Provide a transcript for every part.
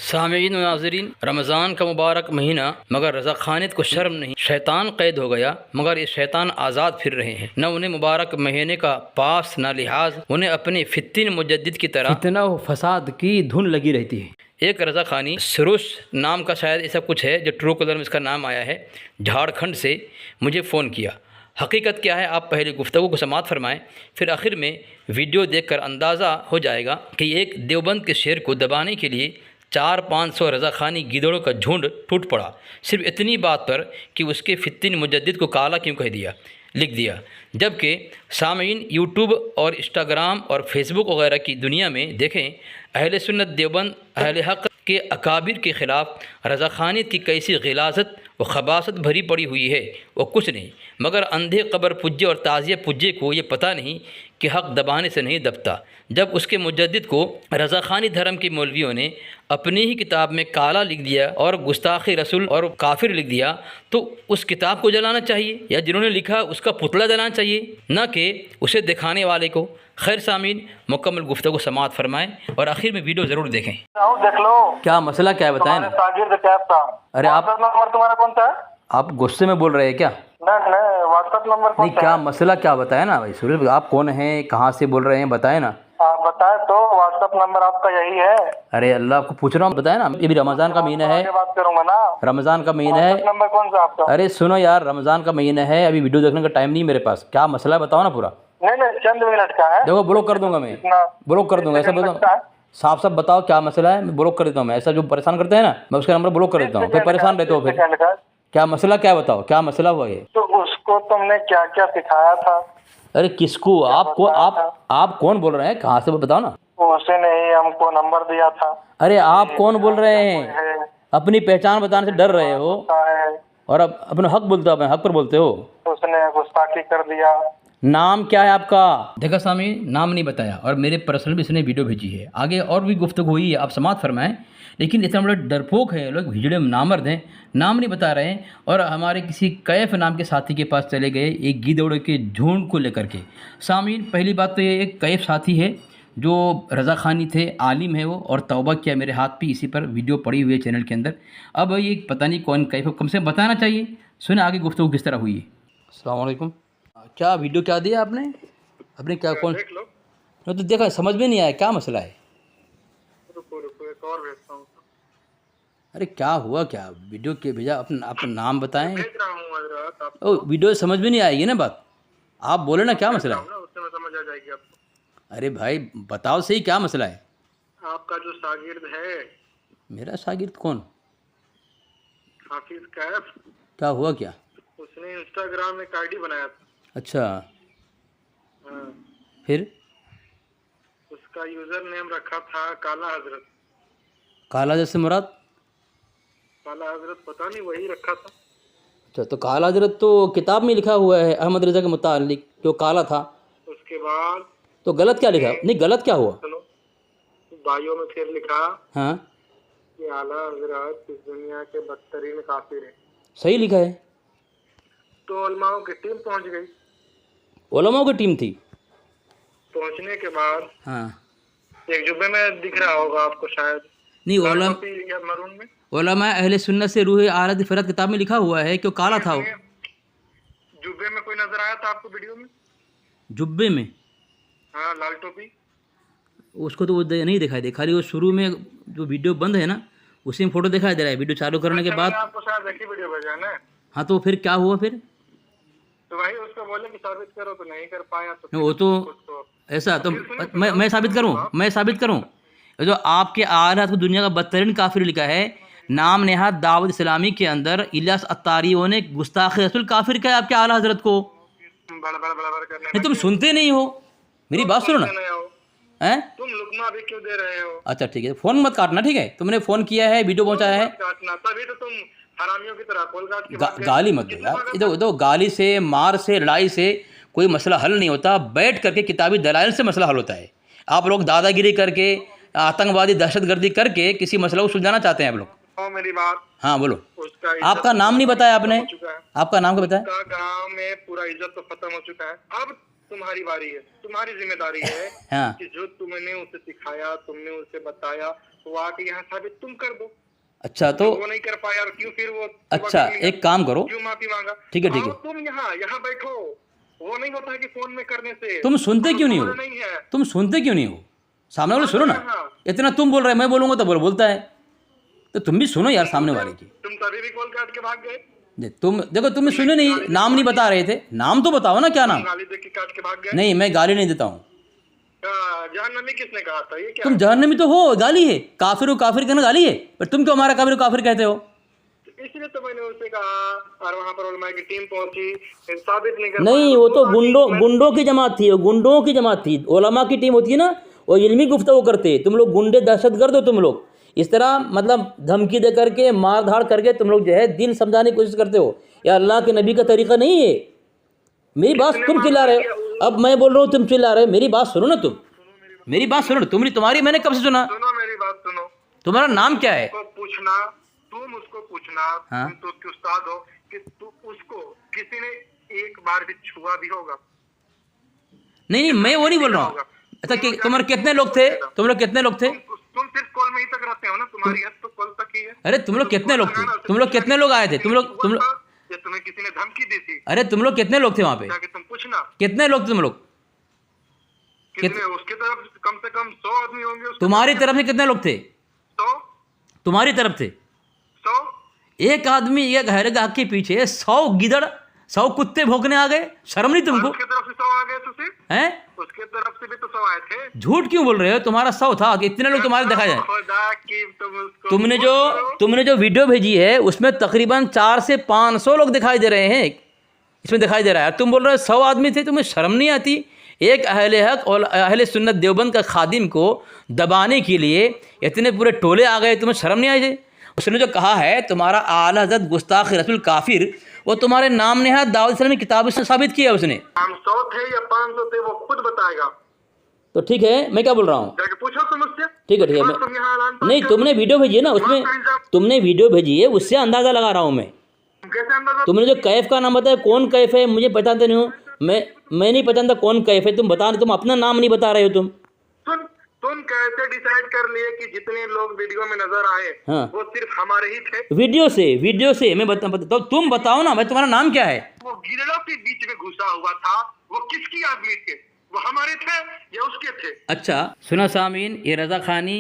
सामीन व नाज़रीन, रमज़ान का मुबारक महीना, मगर रज़ा खानियत को शर्म नहीं, शैतान कैद हो गया मगर ये शैतान आज़ाद फिर रहे हैं। न उन्हें मुबारक महीने का पास न लिहाज, उन्हें अपने फितिन मुजद्दिद की तरह फितना व फसाद की धुन लगी रहती है। एक रज़ा खानी सरुस नाम का शायद ऐसा कुछ है जो ट्रू कलर में इसका नाम आया है, झारखंड से मुझे फ़ोन किया। हकीकत क्या है आप पहले गुफ्तगू को समाअत फरमाएं, फिर आखिर में वीडियो देखकर अंदाज़ा हो जाएगा कि एक देवबंद के शेर को दबाने के लिए 400-500 रज़ाखानी गिदड़ों का झुंड टूट पड़ा, सिर्फ इतनी बात पर कि उसके फितिन मुजद्दिद को काला क्यों कह दिया, लिख दिया। जबकि सामीन यूट्यूब और इंस्टाग्राम और फेसबुक वगैरह की दुनिया में देखें, अहले सुन्नत देवबंद अहले हक़ के अकाबिर के ख़िलाफ़ रज़ाखानियत की कैसी गिलाज़त व खबासत भरी पड़ी हुई है। वो कुछ नहीं मगर अंधे कब्र पुज्जे और ताज़िया पुज्जे को ये पता नहीं कि हक़ दबाने से नहीं दबता। जब उसके मुजद्दिद को रज़ाखानी धर्म के मौलवियों ने अपनी ही किताब में काला लिख दिया और गुस्ताखी रसूल और काफिर लिख दिया, तो उस किताब को जलाना चाहिए या जिन्होंने लिखा उसका पुतला जलाना चाहिए, न कि उसे दिखाने वाले को। खैर सामीन, मुकम्मल गुफ्तगू समाअत फरमाएं और आखिर में वीडियो ज़रूर देखें। देख लो क्या मसला क्या है बताएं ना। अरे व्हाट्सएप नंबर तुम्हारा कौन सा है? आप गुस्से में बोल रहे हैं क्या? नहीं, व्हाट्सएप नंबर कौन नहीं, सा क्या है? मसला क्या बताएं ना भाई सुरेश, आप कौन हैं, कहाँ से बोल रहे हैं, बताएं ना। आप बताए तो व्हाट्सएप नंबर आपका यही है। अरे अल्लाह, आपको पूछ रहा हूँ, बताएं ना। ये भी रमज़ान का महीना है, बात करूंगा ना। रमज़ान का महीना है। नंबर कौन सा आपका? अरे सुनो यार, रमज़ान का महीना है, अभी वीडियो देखने का टाइम नहीं मेरे पास। क्या मसला है बताओ ना पूरा। नहीं, चंद मिनट का है। देखो ब्लॉक कर दूंगा मैं, ब्लॉक कर दूंगा। ऐसा बताओ, साफ साफ बताओ क्या मसला है, मैं ब्लॉक कर देता हूँ। मैं ऐसा जो परेशान करते हैं ना, मैं उसका नंबर ब्लॉक कर देता हूँ, फिर परेशान रहते हो। फिर क्या मसला क्या बताओ, क्या मसला हुआ ये? तो उसको तुमने क्या क्या सिखाया था? अरे किसको? आपको? आप कौन बोल रहे हैं, कहाँ से बताओ ना। उसने ही हमको नंबर दिया था। अरे आप कौन बोल रहे हैं? अपनी पहचान बताने से डर रहे हो और अब अपना हक बोलते हो, अपने हक पर बोलते हो। उसने गुस्ताखी कर दिया। नाम क्या है आपका? देखा सामी, नाम नहीं बताया और मेरे पर्सनल भी इसने वीडियो भेजी है। आगे और भी गुफ्तगू हुई है, आप समाअत फरमाएं। लेकिन इतना बड़ा डरपोक है लोग, हिजड़े नामर्द हैं, नाम नहीं बता रहे हैं। और हमारे किसी कैफ नाम के साथी के पास चले गए एक गिदड़ के झुंड को लेकर के। सामीन, पहली बात तो ये एक कैफ साथी है जो रज़ा खानी थे, आलिम है वो, और तौबा किया। मेरे हाथ पे इसी पर वीडियो पड़ी हुई है चैनल के अंदर। अब ये पता नहीं कौन कैफ, कम से कम बताना चाहिए। सुने आगे गुफ्तगू किस तरह हुई है। अस्सलाम वालेकुम। क्या वीडियो क्या दिया आपने? आपने क्या कौन देख लो। तो देखा, समझ में नहीं आया क्या मसला है। रुको एक और भेजता हूँ। अरे क्या हुआ, क्या वीडियो के भेजा? अपना नाम बताएं। भेज रहा हूँ हजरत आप। ओ वीडियो समझ में नहीं आएगी ना बात, आप बोले ना क्या मसला है। उससे में समझ आ जाएगी आपको। अरे भाई बताओ सही क्या मसला है। आपका जो शागिर्द है, मेरा शागिर्द कौन? हाफिज कैफ, क्या हुआ क्या? उसने इंस्टाग्राम में एक आईडी बनाया था। अच्छा, हाँ। फिर? उसका यूजर नेम रखा था काला हजरत। काला जैसे मुराद? काला हजरत पता नहीं, वही रखा था। अच्छा, तो काला हजरत तो किताब में लिखा हुआ है अहमद रज़ा के मुतालिक, जो काला था। उसके बाद तो गलत क्या लिखा? नहीं गलत क्या हुआ? सुनो, बायो में फिर लिखा हाँ, कि आला हजरत इस दुनिया के बदतरीन काफिर है। सही लिखा है। तो उलमाओं की टीम पहुंच गई। उलमाओं की टीम थी? पहुंचने के बाद हाँ, एक जुब्बे में दिख रहा होगा आपको शायद, नहीं या मरून में, उलमा अहले सुन्नत से रूह आरत फरत किताब में लिखा हुआ है कि काला था वो। जुब्बे में कोई नजर आया था आपको वीडियो में? जुब्बे में? हाँ, लाल टोपी। उसको तो वो नहीं दिखाई दे, खाली वो शुरू में जो वीडियो बंद है ना उसी में फोटो दिखाई दे रहा है। वीडियो चालू करने के बाद आपको शायद एक ही वीडियो भेजा है ना। हाँ, तो फिर क्या हुआ फिर? तो वही उसको बोले कि साबित करो, तो नहीं कर पाया। तो वो तो ऐसा तो मैं साबित करूं, मैं साबित करूं। जो आपके आलत को दुनिया का बदतरीन काफिर लिखा है, नाम नेहात दावत इस्लामी के अंदर इलियास अत्तारियों ने गुस्ताख रसूल काफिर कहा आपके आला हजरत को। नहीं, तुम सुनते नहीं हो मेरी बात, सुनो ना। हैं? तुम लुकमा अभी क्यों दे रहे हो? अच्छा ठीक है, फोन मत काटना, ठीक है? तुमने फोन किया है, वीडियो पहुंचाया है, काटना, तभी तो तुम हरामियों की तरह कोल काट के गाली मत दो यार। इधर गाली से, मार से, लड़ाई से कोई मसला हल नहीं होता। बैठ करके किताबी दलाइल से मसला हल होता है। आप लोग दादागिरी करके, आतंकवादी दहशतगर्दी करके किसी मसला को सुलझाना चाहते हैं आप लोग। मेरी बात। हाँ बोलो। आपका नाम नहीं बताया आपने, आपका नाम क्या बताया? गाँव में पूरा इज्जत तो खत्म हो चुका है। अब तुम्हारी बारी है, तुम्हारी जिम्मेदारी है हाँ कि जो तुमने उसे सिखाया, तुमने उसे बताया, वो आके यहाँ साबित तुम कर दो। अच्छा तो वो नहीं कर पाया और क्यों फिर वो अच्छा एक काम करो, क्यों माफी मांगा? ठीक है ठीक आओ है, तुम यहाँ यहाँ बैठो। वो नहीं होता है कि फोन में करने से तुम सुनते क्यों नहीं हो, नहीं है। तुम सुनते क्यों नहीं हो, सामने वाले सुनो ना, हाँ। इतना तुम बोल रहे मैं बोलूँगा तो बोलता है, तो तुम भी सुनो यार सामने वाले की। तुम तभी भी कॉल काट के भाग गए। तुम देखो तुम सुने नहीं, नाम नहीं बता रहे थे, नाम तो बताओ ना क्या नाम। गाली देख के काट के भाग गए। नहीं मैं गाली नहीं देता हूँ। जहन्नमी किसने कहा था? ये क्या तुम जहन्नमी तो हो, गाली है, काफिर हो काफिर कहना गाली है, पर तुम क्यों हमारा काफिर काफिर कहते हो? इसलिए तो मैंने उससे कहा और वहाँ पर उलमा की टीम पहुंची, साबित नहीं कर नहीं वो तो गुंडों की जमात थी, वो गुंडों की जमात थी। उलमा की टीम होती है ना, वो इल्मी गुफ्तगू करते, तुम लोग गुंडे दहशतगर्द हो। तुम लोग इस तरह मतलब धमकी दे करके मार धाड़ करके तुम लोग जो है दिन समझाने की कोशिश करते हो, या अल्लाह के नबी का तरीका नहीं है। मेरी बात तुम चिल्ला रहे हो, अब मैं बोल रहा हूँ तुम चिल्ला रहे हो, मेरी बात सुनो ना, तुम मेरी बात सुनो, तुम्हारी मैंने कब से सुना? सुनो मेरी बात सुनो। तुम्हारा नाम क्या है? पूछना, तुम उसको पूछना। हाँ? तुम तो उसके उस्ताद हो कि तू उसको किसी ने एक बार भी छुआ भी होगा? नहीं मैं वो नहीं बोल रहा हूँ। अच्छा तुम्हारे कितने लोग थे, तुम लोग कितने लोग थे? तुम सिर्फ कॉल में ही तक रहते हो ना, तुम्हारी हद तो कॉल तक ही है। अरे तुम लोग कितने लोग थे, तुम लोग कितने लोग आए थे, तुम लोग या तुम्हें किसी ने धमकी दी थी? अरे तुम लोग कितने लोग थे वहाँ पे? जाके तुम पूछना कितने लोग तुम लोग? कितने? उसके तरफ कम से कम 100 आदमी होंगे। तुम्हारी तरफ से कितने लोग थे? 100। तुम्हारी तरफ से 100। एक आदमी एक घर गाह के पीछे 100 गिदड़ 100 कुत्ते भौंकने आ गए, शर्म नहीं तुमको? उसके तरफ से 100 आ गए तो फिर हैं? उसके तरफ से भी तो 100 आए थे। झूठ क्यों बोल रहे हो? तुम्हारा 100 था कि इतने लोग तुम्हारे देखा जाए? खुदा की तुमने जो वीडियो भेजी है उसमें तकरीबन 400 से 500 लोग दिखाई दे रहे हैं, इसमें दिखाई दे रहा है। तुम बोल रहे हो 100 आदमी थे, तुम्हें शर्म नहीं आती? एक अहले हक और अहले सुन्नत देवबंद का खादिम को दबाने के लिए इतने पूरे टोले आ गए, तुम्हें शर्म नहीं आई? उसने जो कहा है तुम्हारा आला हज़रत गुस्ताख रसूल काफिर, वो तुम्हारे नाम नेहात दाऊद इस्लामी किताब से साबित किया उसने। हम 100 थे या 500 थे वो खुद बताएगा। तो ठीक है, मैं क्या बोल रहा हूँ? जाके पूछो तुम उससे। ठीक है ठीक है, नहीं तुमने वीडियो भेजी है ना, उसमें तुमने वीडियो भेजी है, उससे अंदाज़ा लगा रहा हूँ मैं। कैसे अंदाजा? तुमने जो कैफ का नाम बताया, कौन कैफ है मुझे पता नहीं हूँ, मैं नहीं पहचानता कौन कैफ है। तुम बता, तुम अपना नाम नहीं बता रहे हो। तुम कैसे डिसाइड कर लिए कि जितने लोग वीडियो में नजर आए हाँ। वो सिर्फ हमारे ही थे? वीडियो से मैं तो तुम बताओ ना भाई, तुम्हारा नाम क्या है? वो गिरड़ों के बीच में घुसा हुआ था, वो किसकी आदमी थे? वो हमारे थे या उसके थे? अच्छा सुना सामीन, ये रज़ा खानी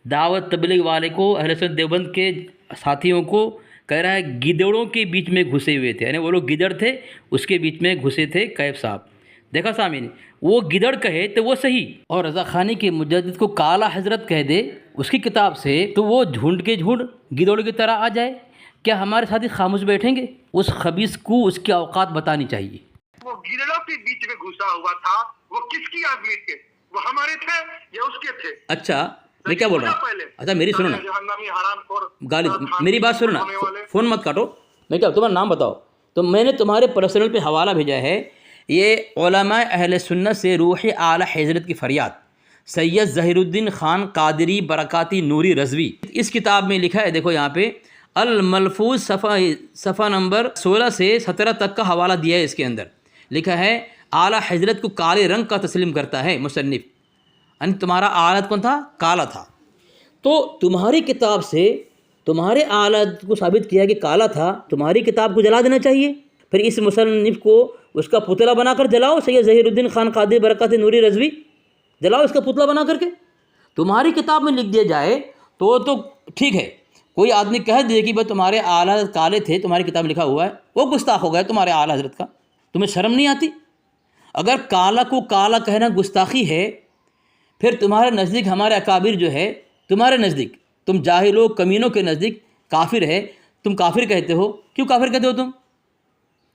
दावत तबलीग वाले को, अहले सुन्नत देवबंद के साथियों को कह रहा है गिदड़ों के बीच में घुसे हुए थे, यानी वो लोग गिदड़ थे, उसके बीच में घुसे थे कैफ साहब। देखा सामीन, वो गिदड़ कहे तो वो सही, और रज़ा खानी के मुजद्दिद को काला हजरत कह दे उसकी किताब से, तो वो झुंड के झुंड गिदड़ों की तरह आ जाए। क्या हमारे साथी खामोश बैठेंगे? उस खबीस को उसकी औकात बतानी चाहिए। वो गिरड़ों के बीच में घुसा हुआ था, वो किसकी आदमी थे? वो हमारे थे या उसके थे? अच्छा मैं क्या बोल रहा हूँ? अच्छा मेरी सुनो ना, गाली मेरी बात सुनो ना, फ़ोन मत काटो। मैं क्या, तुम्हारा नाम बताओ। तो मैंने तुम्हारे पर्सनल पे हवाला भेजा है, ये उलमा अहले सुन्नत से रूह आला हज़रत की फ़रियाद, सैयद ज़हीरुद्दीन ख़ान कादरी बरकाती नूरी रज़वी, इस किताब में लिखा है। देखो यहाँ पे अल मलफूज सफ़ा नंबर 16 से 17 तक का हवाला दिया है। इसके अंदर लिखा है आला हज़रत को काले रंग का तस्लीम करता है मुसन्निफ़, यानी तुम्हारा आला कौन था? काला था। तो तुम्हारी किताब से तुम्हारे आला को साबित किया कि काला था, तुम्हारी किताब को जला देना चाहिए। फिर इस मुसन्निफ़ को उसका पुतला बनाकर जलाओ, सैयद ज़हीरुद्दीन ख़ान कादरी बरकाती नूरी रज़वी, जलाओ इसका पुतला बना करके। तुम्हारी किताब में लिख दिया जाए तो ठीक है। कोई आदमी कह दे कि भाई तुम्हारे आला काले थे, तुम्हारी किताब में लिखा हुआ है, वो गुस्ताख हो गया तुम्हारे आला हज़रत का। तुम्हें शर्म नहीं आती? अगर काला को काला कहना गुस्ताखी है, फिर तुम्हारे नज़दीक हमारे अकाबिर जो है, तुम्हारे नज़दीक तुम जाहिलों कमीनों के नज़दीक काफिर है, तुम काफिर कहते हो। क्यों काफिर कहते हो तुम?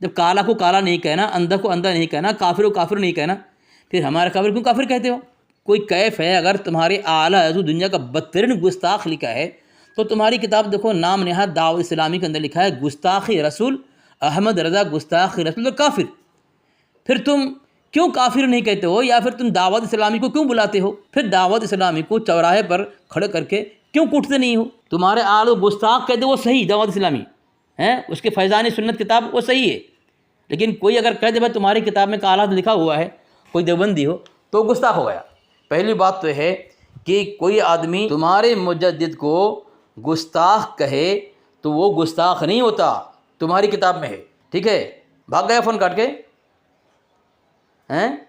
जब काला को काला नहीं कहना, अंधा को अंधा नहीं कहना, काफिर को काफिर नहीं कहना, फिर हमारे काफिर क्यों काफिर कहते हो? कोई कैफ है? अगर तुम्हारे आला जो दुनिया का बदतरीन गुस्ताख लिखा है, तो तुम्हारी किताब देखो, नाम नेहात दावत इस्लामी के अंदर लिखा है गुस्ताखी रसूल अहमद रज़ा गुस्ताखी रसूल काफिर। फिर तुम क्यों काफिर नहीं कहते हो? या फिर तुम दावत इस्लामी को क्यों बुलाते हो? फिर दावत इस्लामी को चौराहे पर खड़े करके क्यों कूटते नहीं हो? तुम्हारे आल गुस्ताख कहते वो सही, दावत इस्लामी है, उसके फैज़ान सुन्नत किताब वो सही है। लेकिन कोई अगर कह दे भाई तुम्हारी किताब में काला लिखा हुआ है, कोई देवबंदी हो तो गुस्ताख हो गया। पहली बात तो है कि कोई आदमी तुम्हारे मुजद्दिद को गुस्ताख कहे तो वो गुस्ताख नहीं होता, तुम्हारी किताब में है, ठीक है। भाग गया फ़ोन काट के, हैं?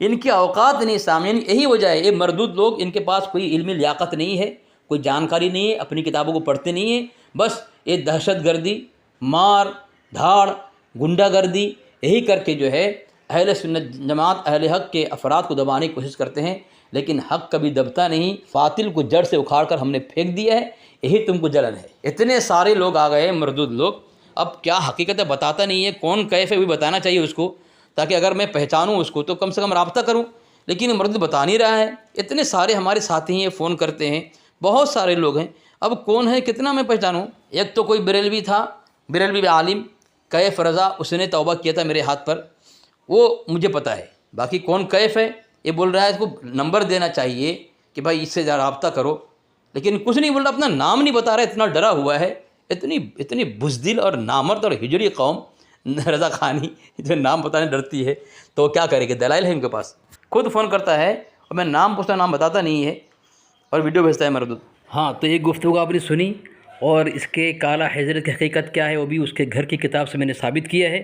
इनकी औकात नहीं सामीन, यही वजह है। ये मरदूद लोग, इनके पास कोई इल्मी लियाकत नहीं है, कोई जानकारी नहीं है, अपनी किताबों को पढ़ते नहीं है, बस ये दहशतगर्दी, मार धाड़, गुंडागर्दी यही करके जो है अहले सुन्नत जमात, अहले हक़ के अफराद को दबाने की कोशिश करते हैं, लेकिन हक़ कभी दबता नहीं। फातिल को जड़ से उखाड़ कर हमने फेंक दिया है, यही तुमको जलन है। इतने सारे लोग आ गए मरदूद लोग, अब क्या हकीकत है बताता नहीं है, कौन कैफ है भी बताना चाहिए उसको, ताकि अगर मैं पहचानूँ उसको तो कम से कम रब्ता करूँ, लेकिन मरदूद बता नहीं रहा है। इतने सारे हमारे साथी हैं, फ़ोन करते हैं, बहुत सारे लोग हैं, अब कौन है कितना मैं पहचानूँ। एक तो कोई बरेलवी था, बरेलवी आलिम कैफ रज़ा, उसने तौबा किया था मेरे हाथ पर, वो मुझे पता है। बाकी कौन कैफ है ये बोल रहा है, इसको नंबर देना चाहिए कि भाई इससे रब्ता करो, लेकिन कुछ नहीं बोल रहा, अपना नाम नहीं बता रहा, इतना डरा हुआ है। इतनी बुज़दिल और नामर्द और हिजड़ी कौम रज़ा खानी जो नाम बताने डरती है, तो क्या करेंगे, दलाइल है इनके पास। खुद फ़ोन करता है और मैं नाम पूछता, नाम बताता नहीं है और वीडियो भेजता है मरदूद। हाँ, तो ये गुफ्तगू आपने सुनी और इसके काला हज़रत की हकीकत क्या है वो भी उसके घर की किताब से मैंने साबित किया है।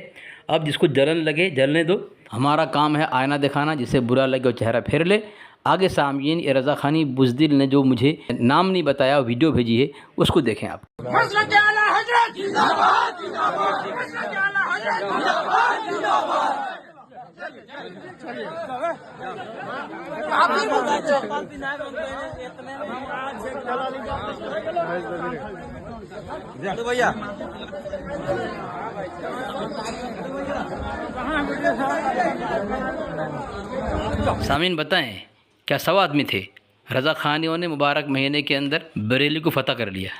अब जिसको जलन लगे जलने दो, हमारा काम है आईना दिखाना, जिसे बुरा लगे वो चेहरा फेर ले। आगे सामयीन ये रज़ा खानी बुज़दिल ने जो मुझे नाम नहीं बताया वीडियो भेजी है, उसको देखें आप। भैया सामीन बताएं, क्या 100 आदमी थे? रज़ा खानियों ने मुबारक महीने के अंदर बरेली को फ़तह कर लिया।